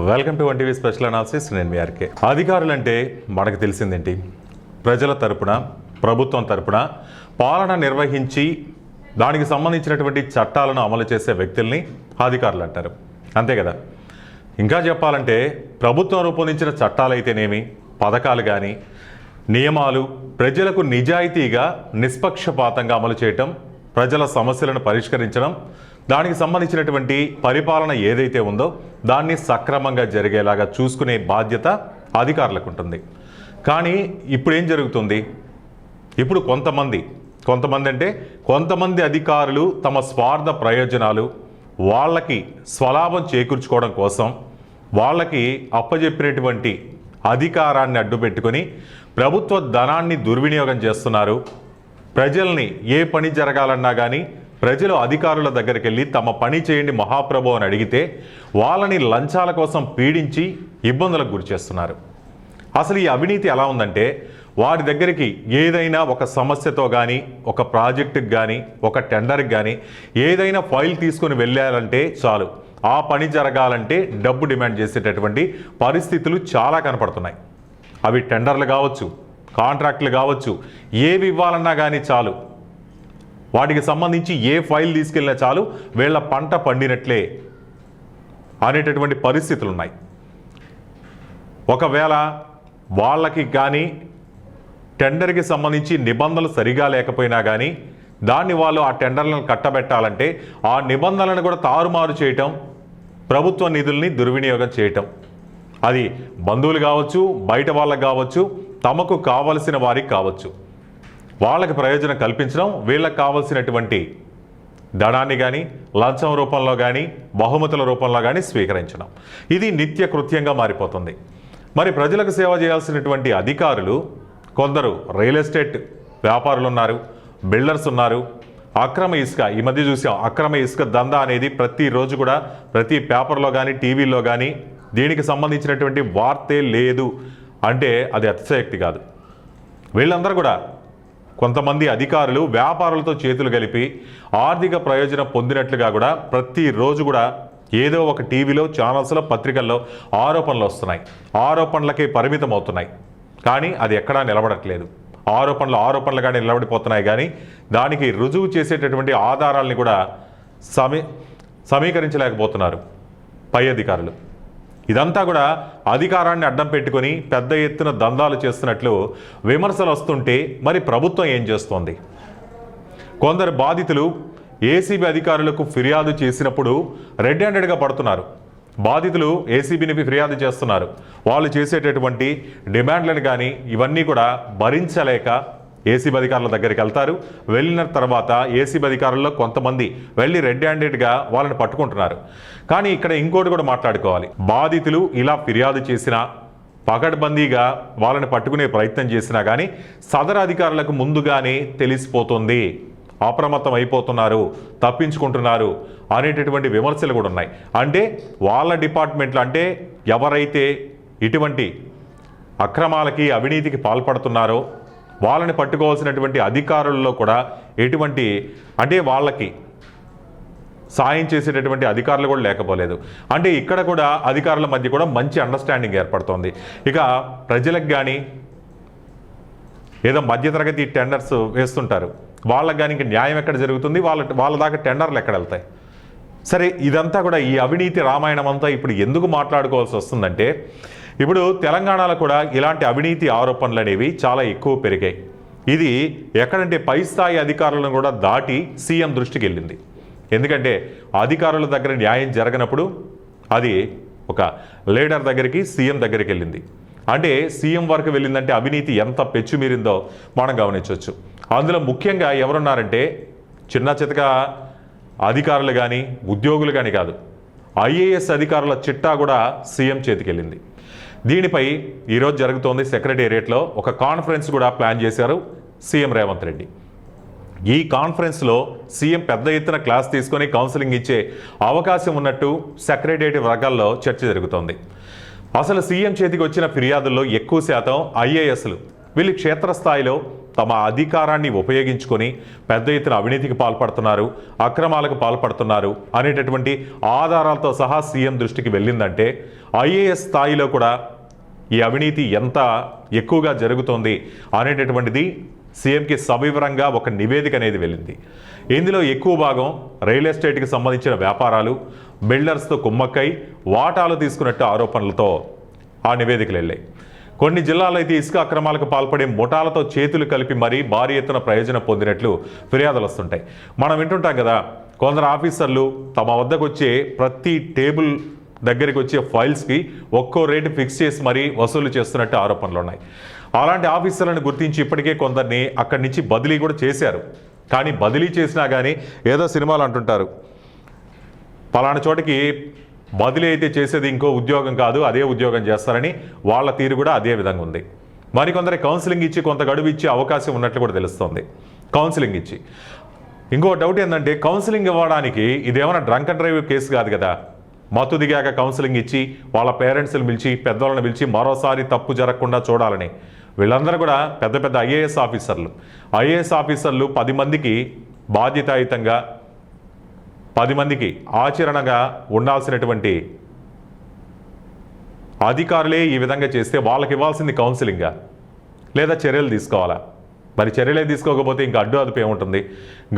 Welcome to 1TV special analysis. నేను మీ RK. అధికారులంటే మనకు తెలిసిందేంటి, ప్రజల తరపున ప్రభుత్వం తరపున పాలన నిర్వహించి దానికి సంబంధించినటువంటి చట్టాలను అమలు చేసే వ్యక్తుల్ని అధికారులు అంటారు, అంతే కదా. ఇంకా చెప్పాలంటే ప్రభుత్వం రూపొందించిన చట్టాలు అయితేనేమి, పథకాలు కానీ నియమాలు ప్రజలకు నిజాయితీగా నిష్పక్షపాతంగా అమలు చేయటం, ప్రజల సమస్యలను పరిష్కరించడం, దానికి సంబంధించినటువంటి పరిపాలన ఏదైతే ఉందో దాన్ని సక్రమంగా జరిగేలాగా చూసుకునే బాధ్యత అధికారులకు ఉంటుంది. కానీ ఇప్పుడు ఏం జరుగుతుంది, ఇప్పుడు కొంతమంది అంటే కొంతమంది అధికారులు తమ స్వార్థ ప్రయోజనాలు వాళ్ళకి స్వలాభం చేకూర్చుకోవడం కోసం వాళ్ళకి అప్పజెప్పినటువంటి అధికారాన్ని అడ్డుపెట్టుకొని ప్రభుత్వ ధనాన్ని దుర్వినియోగం చేస్తున్నారు. ప్రజల్ని ఏ పని జరగాలన్నా కానీ ప్రజలు అధికారుల దగ్గరికి వెళ్ళి తమ పని చేయండి మహాప్రభు అని అడిగితే వాళ్ళని లంచాల కోసం పీడించి ఇబ్బందులకు గురి చేస్తున్నారు. అసలు ఈ అవినీతి ఎలా ఉందంటే, వారి దగ్గరికి ఏదైనా ఒక సమస్యతో కానీ, ఒక ప్రాజెక్టుకి కానీ, ఒక టెండర్కి కానీ ఏదైనా ఫైల్ తీసుకొని వెళ్ళాలంటే చాలు, ఆ పని జరగాలంటే డబ్బు డిమాండ్ చేసేటటువంటి పరిస్థితులు చాలా కనపడుతున్నాయి. అవి టెండర్లు కావచ్చు, కాంట్రాక్టులు కావచ్చు, ఏవి ఇవ్వాలన్నా కానీ చాలు, వాటికి సంబంధించి ఏ ఫైల్ తీసుకెళ్ళినా చాలు వీళ్ళ పంట పండినట్లే అనేటటువంటి పరిస్థితులు ఉన్నాయి. ఒకవేళ వాళ్ళకి కానీ టెండర్కి సంబంధించి నిబంధనలు సరిగా లేకపోయినా కానీ దాన్ని వాళ్ళు ఆ టెండర్లను కట్టబెట్టాలంటే ఆ నిబంధనలను కూడా తారుమారు చేయటం, ప్రభుత్వ నిధుల్ని దుర్వినియోగం చేయటం, అది బంధువులు కావచ్చు, బయట వాళ్ళకి కావచ్చు, తమకు కావలసిన వారికి కావచ్చు, వాళ్ళకి ప్రయోజనం కల్పించడం, వీళ్ళకి కావలసినటువంటి ధనాన్ని కానీ లంచం రూపంలో కానీ బహుమతుల రూపంలో కానీ స్వీకరించడం, ఇది నిత్య కృత్యంగా మారిపోతుంది. మరి ప్రజలకు సేవ చేయాల్సినటువంటి అధికారులు కొందరు రియల్ ఎస్టేట్ వ్యాపారులు ఉన్నారు, బిల్డర్స్ ఉన్నారు, అక్రమ ఇసుక, ఈ మధ్య చూసాం అక్రమ ఇసుక దందా అనేది ప్రతిరోజు కూడా ప్రతి పేపర్లో కానీ టీవీలో కానీ దీనికి సంబంధించినటువంటి వార్తే లేదు అంటే అది అతిశయోక్తి కాదు. వీళ్ళందరూ కూడా కొంతమంది అధికారులు వ్యాపారులతో చేతులు కలిపి ఆర్థిక ప్రయోజనం పొందినట్లుగా కూడా ప్రతిరోజు కూడా ఏదో ఒక టీవీలో, ఛానల్స్లో, పత్రికల్లో ఆరోపణలు వస్తున్నాయి. ఆరోపణలకే పరిమితం అవుతున్నాయి, కానీ అది ఎక్కడా నిలబడట్లేదు. ఆరోపణలుగానే నిలబడిపోతున్నాయి, కానీ దానికి రుజువు చేసేటటువంటి ఆధారాలని కూడా సమీకరించలేకపోతున్నారు పై అధికారులు. ఇదంతా కూడా అధికారాన్ని అడ్డం పెట్టుకొని పెద్ద ఎత్తున దందాలు చేస్తున్నట్లు విమర్శలు వస్తుంటే మరి ప్రభుత్వం ఏం చేస్తోంది? కొందరు బాధితులు ఏసీబీ అధికారులకు ఫిర్యాదు చేసినప్పుడు రెడ్ హ్యాండెడ్గా పడుతున్నారు. బాధితులు ఏసీబీని ఫిర్యాదు చేస్తున్నారు. వాళ్ళు చేసేటటువంటి డిమాండ్లను కానీ ఇవన్నీ కూడా భరించలేక ఏసీబీ అధికారుల దగ్గరికి వెళ్తారు. వెళ్ళిన తర్వాత ఏసీబీ అధికారుల్లో కొంతమంది వెళ్ళి రెడ్ హ్యాండెడ్గా వాళ్ళని పట్టుకుంటున్నారు. కానీ ఇక్కడ ఇంకోటి కూడా మాట్లాడుకోవాలి. బాధితులు ఇలా ఫిర్యాదు చేసినా, పకడ్బందీగా వాళ్ళని పట్టుకునే ప్రయత్నం చేసినా కానీ సదరు అధికారులకు ముందుగానే తెలిసిపోతుంది, అప్రమత్తం అయిపోతున్నారు, తప్పించుకుంటున్నారు అనేటటువంటి విమర్శలు కూడా ఉన్నాయి. అంటే వాళ్ళ డిపార్ట్మెంట్లో, అంటే ఎవరైతే ఇటువంటి అక్రమాలకి అవినీతికి పాల్పడుతున్నారో వాళ్ళని పట్టుకోవాల్సినటువంటి అధికారుల్లో కూడా ఎటువంటి, అంటే వాళ్ళకి సాయం చేసేటటువంటి అధికారులు కూడా లేకపోలేదు. అంటే ఇక్కడ కూడా అధికారుల మధ్య కూడా మంచి అండర్స్టాండింగ్ ఏర్పడుతోంది. ఇక ప్రజలకు కానీ ఏదో మధ్యతరగతి టెండర్స్ వేస్తుంటారు, వాళ్ళకి కానీ ఇంక న్యాయం ఎక్కడ జరుగుతుంది? వాళ్ళ దాకా టెండర్లు ఎక్కడ వెళ్తాయి? సరే, ఇదంతా కూడా ఈ అవినీతి రామాయణం అంతా ఇప్పుడు ఎందుకు మాట్లాడుకోవాల్సి వస్తుందంటే, ఇప్పుడు తెలంగాణలో కూడా ఇలాంటి అవినీతి ఆరోపణలు అనేవి చాలా ఎక్కువ పెరిగాయి. ఇది ఎక్కడంటే పై స్థాయి అధికారులను కూడా దాటి సీఎం దృష్టికి వెళ్ళింది. ఎందుకంటే అధికారుల దగ్గర న్యాయం జరగనప్పుడు అది ఒక లీడర్ దగ్గరికి, సీఎం దగ్గరికి వెళ్ళింది. అంటే సీఎం వరకు వెళ్ళిందంటే అవినీతి ఎంత పెచ్చుమీరిందో మనం గమనించవచ్చు. అందులో ముఖ్యంగా ఎవరున్నారంటే చిన్న చితక అధికారులు కానీ ఉద్యోగులు కానీ కాదు, ఐఏఎస్ అధికారుల చిట్టా కూడా సీఎం చేతికి వెళ్ళింది. దీనిపై ఈరోజు జరుగుతోంది సెక్రటేరియట్లో ఒక కాన్ఫరెన్స్ కూడా ప్లాన్ చేశారు సీఎం రేవంత్ రెడ్డి. ఈ కాన్ఫరెన్స్లో సీఎం పెద్ద ఎత్తున క్లాస్ తీసుకొని కౌన్సిలింగ్ ఇచ్చే అవకాశం ఉన్నట్టు సెక్రటేరియట్ వర్గాల్లో చర్చ జరుగుతోంది. అసలు సీఎం చేతికి వచ్చిన ఫిర్యాదుల్లో ఎక్కువ శాతం ఐఏఎస్లు, వీళ్ళు క్షేత్రస్థాయిలో తమ అధికారాన్ని ఉపయోగించుకొని పెద్ద ఎత్తున అవినీతికి పాల్పడుతున్నారు, అక్రమాలకు పాల్పడుతున్నారు అనేటటువంటి ఆధారాలతో సహా సీఎం దృష్టికి వెళ్ళిందంటే ఐఏఎస్ స్థాయిలో కూడా ఈ అవినీతి ఎంత ఎక్కువగా జరుగుతోంది అనేటటువంటిది సీఎంకి సవివరంగా ఒక నివేదిక అనేది వెళ్ళింది. ఇందులో ఎక్కువ భాగం రియల్ ఎస్టేట్కి సంబంధించిన వ్యాపారాలు, బిల్డర్స్తో కుమ్మక్కై వాటాలు తీసుకున్నట్టు ఆరోపణలతో ఆ నివేదికలు వెళ్ళాయి. కొన్ని జిల్లాల్లో అయితే ఇసుక అక్రమాలకు పాల్పడే ముఠాలతో చేతులు కలిపి మరీ భారీ ఎత్తున ప్రయోజనం పొందినట్లు ఫిర్యాదులు వస్తుంటాయి. మనం వింటుంటాం కదా, కొందరు ఆఫీసర్లు తమ వద్దకు వచ్చే ప్రతి టేబుల్ దగ్గరికి వచ్చే ఫైల్స్కి ఒక్కో రేటు ఫిక్స్ చేసి మరీ వసూలు చేస్తున్నట్టు ఆరోపణలు ఉన్నాయి. అలాంటి ఆఫీసర్లను గుర్తించి ఇప్పటికే కొందరిని అక్కడి నుంచి బదిలీ కూడా చేశారు. కానీ బదిలీ చేసినా కానీ ఏదో సినిమాలు అంటుంటారు, పలానా చోటికి బదిలీ అయితే చేసేది ఇంకో ఉద్యోగం కాదు, అదే ఉద్యోగం చేస్తారని వాళ్ళ తీరు కూడా అదే విధంగా ఉంది. మరికొందరి కౌన్సిలింగ్ ఇచ్చి కొంత గడువు ఇచ్చే అవకాశం ఉన్నట్లు కూడా తెలుస్తోంది. కౌన్సిలింగ్ ఇచ్చి ఇంకో డౌట్ ఏంటంటే, కౌన్సిలింగ్ ఇవ్వడానికి ఇదేమైనా డ్రంక్ అండ్ డ్రైవ్ కేసు కాదు కదా. మత్తు దిగాక కౌన్సిలింగ్ ఇచ్చి వాళ్ళ పేరెంట్స్ని పిలిచి పెద్దవాళ్ళని పిలిచి మరోసారి తప్పు జరగకుండా చూడాలని వీళ్ళందరూ కూడా పెద్ద పెద్ద ఐఏఎస్ ఆఫీసర్లు 10 మందికి బాధ్యతాయుతంగా 10 మందికి ఆచరణగా ఉండాల్సినటువంటి అధికారులే ఈ విధంగా చేస్తే వాళ్ళకి ఇవ్వాల్సింది కౌన్సిలింగా లేదా చర్యలు తీసుకోవాలా? మరి చర్యలే తీసుకోకపోతే ఇంకా అదుపు ఏముంటుంది?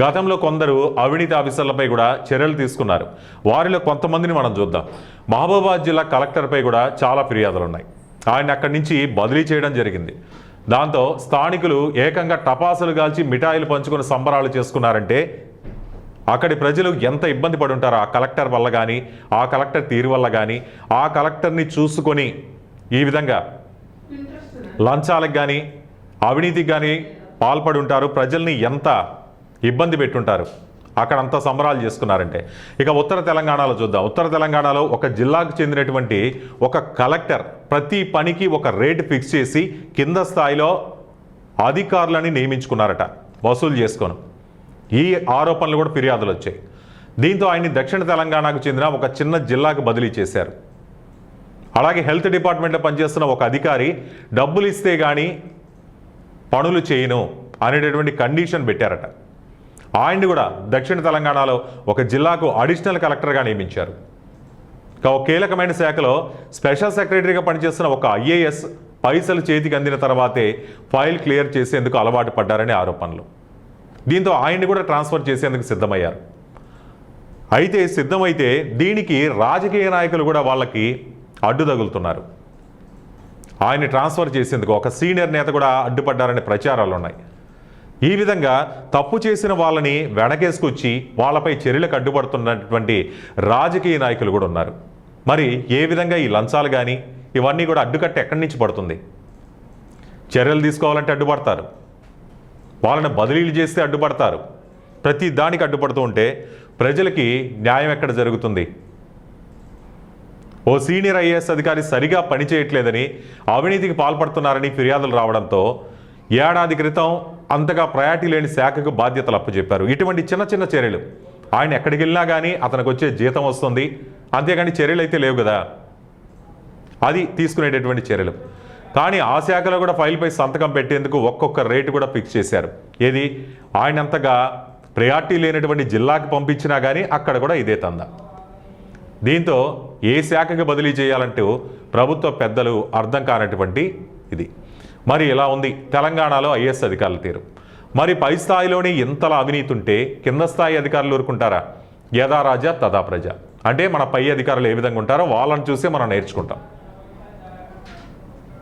గతంలో కొందరు అవినీతి ఆఫీసర్లపై కూడా చర్యలు తీసుకున్నారు. వారిలో కొంతమందిని మనం చూద్దాం. మహబూబాబాద్ జిల్లా కలెక్టర్పై కూడా చాలా ఫిర్యాదులు ఉన్నాయి. ఆయన అక్కడి నుంచి బదిలీ చేయడం జరిగింది. దాంతో స్థానికులు ఏకంగా టపాసులు కాల్చి మిఠాయిలు పంచుకొని సంబరాలు చేసుకున్నారంటే అక్కడి ప్రజలు ఎంత ఇబ్బంది పడి ఉంటారో ఆ కలెక్టర్ వల్ల కానీ, ఆ కలెక్టర్ తీరు వల్ల కానీ, ఆ కలెక్టర్ని చూసుకొని ఈ విధంగా లంచాలకు కానీ అవినీతికి కానీ పాల్పడి ఉంటారు. ప్రజల్ని ఎంత ఇబ్బంది పెట్టుంటారు అక్కడ అంతా సంబరాలు చేసుకున్నారంటే. ఇక ఉత్తర తెలంగాణలో చూద్దాం. ఉత్తర తెలంగాణలో ఒక జిల్లాకు చెందినటువంటి ఒక కలెక్టర్ ప్రతి పనికి ఒక రేటు ఫిక్స్ చేసి కింద స్థాయిలో అధికారులని నియమించుకున్నారట వసూలు చేసుకొని. ఈ ఆరోపణలు కూడా ఫిర్యాదులు వచ్చాయి. దీంతో ఆయన్ని దక్షిణ తెలంగాణకు చెందిన ఒక చిన్న జిల్లాకు బదిలీ చేశారు. అలాగే హెల్త్ డిపార్ట్మెంట్లో పనిచేస్తున్న ఒక అధికారి డబ్బులు ఇస్తే కానీ పనులు చేయను అనేటటువంటి కండిషన్ పెట్టారట. ఆయన్ని కూడా దక్షిణ తెలంగాణలో ఒక జిల్లాకు అడిషనల్ కలెక్టర్గా నియమించారు. ఒక కీలకమైన శాఖలో స్పెషల్ సెక్రటరీగా పనిచేస్తున్న ఒక ఐఏఎస్ పైసలు చేతికి అందిన తర్వాతే ఫైల్ క్లియర్ చేసేందుకు అలవాటు పడ్డారని ఆరోపణలు. దీంతో ఆయన్ని కూడా ట్రాన్స్ఫర్ చేసేందుకు సిద్ధమయ్యారు. సిద్ధమైతే దీనికి రాజకీయ నాయకులు కూడా వాళ్ళకి అడ్డు తగులుతున్నారు. ఆయన్ని ట్రాన్స్ఫర్ చేసేందుకు ఒక సీనియర్ నేత కూడా అడ్డుపడ్డారనే ప్రచారాలు ఉన్నాయి. ఈ విధంగా తప్పు చేసిన వాళ్ళని వెనకేసుకొచ్చి వాళ్ళపై చర్యలకు అడ్డుపడుతున్నటువంటి రాజకీయ నాయకులు కూడా ఉన్నారు. మరి ఏ విధంగా ఈ లంచాలు కానీ ఇవన్నీ కూడా అడ్డుకట్ట ఎక్కడి నుంచి పడుతుంది? చర్యలు తీసుకోవాలంటే అడ్డుపడతారు, వాళ్ళని బదిలీలు చేస్తే అడ్డుపడతారు. ప్రతి దానికి అడ్డుపడుతూ ఉంటే ప్రజలకి న్యాయం ఎక్కడ జరుగుతుంది? ఓ సీనియర్ ఐఏఎస్ అధికారి సరిగా పనిచేయట్లేదని, అవినీతికి పాల్పడుతున్నారని ఫిర్యాదులు రావడంతో ఏడాది క్రితం అంతగా ప్రయారిటీ లేని శాఖకు బాధ్యతలు అప్పచెప్పారు. ఇటువంటి చిన్న చిన్న చర్యలు, ఆయన ఎక్కడికి వెళ్ళినా కానీ అతనికి వచ్చే జీతం వస్తుంది, అంతేగాని చర్యలు అయితే లేవు కదా. అది తీసుకునేటటువంటి చర్యలు. కానీ ఆ శాఖలో కూడా ఫైల్పై సంతకం పెట్టేందుకు ఒక్కొక్క రేటు కూడా ఫిక్స్ చేశారు. ఏది ఆయన అంతగా ప్రయారిటీ లేనటువంటి జిల్లాకు పంపించినా కానీ అక్కడ కూడా ఇదే తందా. దీంతో ఏ శాఖకు బదిలీ చేయాలంటూ ప్రభుత్వ పెద్దలు అర్థం కానటువంటి ఇది. మరి ఇలా ఉంది తెలంగాణలో ఐఏఎస్ అధికారుల తీరు. మరి పై స్థాయిలోనే ఇంతలా అవినీతి ఉంటే కింద స్థాయి అధికారులు ఊరుకుంటారా? యథా రాజా తథా ప్రజ అంటే మన పై అధికారులు ఏ విధంగా ఉంటారో వాళ్ళని చూసే మనం నేర్చుకుంటాం.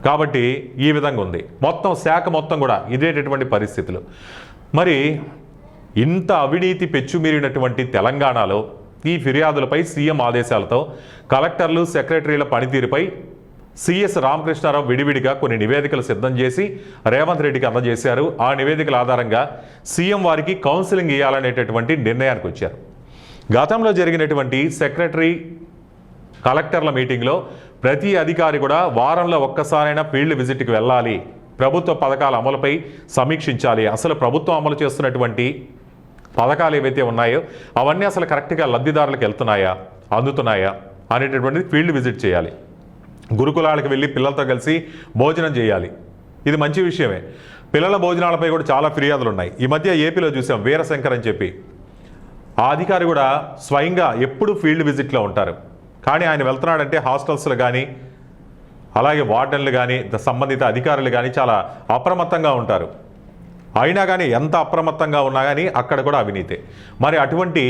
కాబట్టి ఈ విధంగా ఉంది మొత్తం శాఖ మొత్తం కూడా ఇదేటటువంటి పరిస్థితులు. మరి ఇంత అవినీతి పెచ్చుమీరినటువంటి తెలంగాణలో ఈ ఫిర్యాదులపై సీఎం ఆదేశాలతో కలెక్టర్లు, సెక్రటరీల పనితీరుపై సిఎస్ రామకృష్ణారావు విడివిడిగా కొన్ని నివేదికలు సిద్ధం చేసి రేవంత్ రెడ్డికి అందజేశారు. ఆ నివేదికల ఆధారంగా సీఎం వారికి కౌన్సిలింగ్ ఇవ్వాలనేటటువంటి నిర్ణయానికి వచ్చారు. గతంలో జరిగినటువంటి సెక్రటరీ కలెక్టర్ల మీటింగ్లో ప్రతి అధికారి కూడా వారంలో ఒక్కసారైనా ఫీల్డ్ విజిట్కి వెళ్ళాలి, ప్రభుత్వ పథకాల అమలుపై సమీక్షించాలి, అసలు ప్రభుత్వం అమలు చేస్తున్నటువంటి పథకాలు ఏవైతే ఉన్నాయో అవన్నీ అసలు కరెక్ట్గా లబ్ధిదారులకు వెళ్తున్నాయా, అందుతున్నాయా అనేటటువంటిది ఫీల్డ్ విజిట్ చేయాలి. గురుకులాలకు వెళ్ళి పిల్లలతో కలిసి భోజనం చేయాలి, ఇది మంచి విషయమే. పిల్లల భోజనాలపై కూడా చాలా ఫిర్యాదులు ఉన్నాయి. ఈ మధ్య ఏపీలో చూసాం వీరశంకర్ అని చెప్పి, ఆ అధికారి కూడా స్వయంగా ఎప్పుడు ఫీల్డ్ విజిట్లో ఉంటారు. కానీ ఆయన వెళ్తున్నాడంటే హాస్టల్స్లో కానీ అలాగే వార్డెన్లు కానీ సంబంధిత అధికారులు కానీ చాలా అప్రమత్తంగా ఉంటారు. అయినా కానీ ఎంత అప్రమత్తంగా ఉన్నా కానీ అక్కడ కూడా అవినీతే. మరి అటువంటి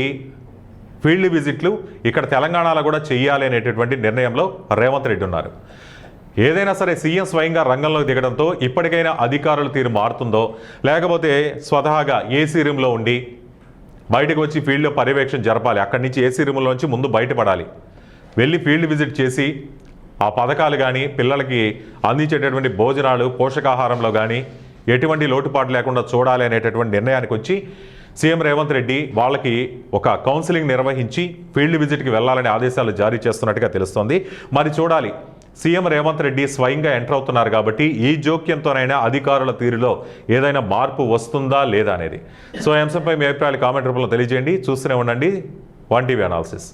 ఫీల్డ్ విజిట్లు ఇక్కడ తెలంగాణలో కూడా చెయ్యాలి అనేటటువంటి నిర్ణయంలో రేవంత్ రెడ్డి ఉన్నారు. ఏదైనా సరే సీఎం స్వయంగా రంగంలోకి దిగడంతో ఇప్పటికైనా అధికారుల తీరు మారుతుందో, లేకపోతే స్వతహాగా ఏసీ రూమ్లో ఉండి బయటకు వచ్చి ఫీల్డ్లో పర్యవేక్షణ జరపాలి. అక్కడి నుంచి ఏసీ రూమ్లోంచి ముందు బయటపడాలి, వెళ్ళి ఫీల్డ్ విజిట్ చేసి ఆ పథకాలు కానీ పిల్లలకి అందించేటటువంటి భోజనాలు పోషకాహారంలో కానీ ఎటువంటి లోటుపాటు లేకుండా చూడాలి అనేటటువంటి నిర్ణయానికి వచ్చి సీఎం రేవంత్ రెడ్డి వాళ్ళకి ఒక కౌన్సిలింగ్ నిర్వహించి ఫీల్డ్ విజిట్కి వెళ్ళాలని ఆదేశాలు జారీ చేస్తున్నట్టుగా తెలుస్తోంది. మరి చూడాలి, సీఎం రేవంత్ రెడ్డి స్వయంగా ఎంటర్ అవుతున్నారు కాబట్టి ఈ జోక్యంతోనైనా అధికారుల తీరులో ఏదైనా మార్పు వస్తుందా లేదా అనేది. సో ఈ అంశంపై మీ అభిప్రాయాలు కామెంట్ రూపంలో తెలియజేయండి. చూస్తూనే ఉండండి 1TV అనాలిసిస్.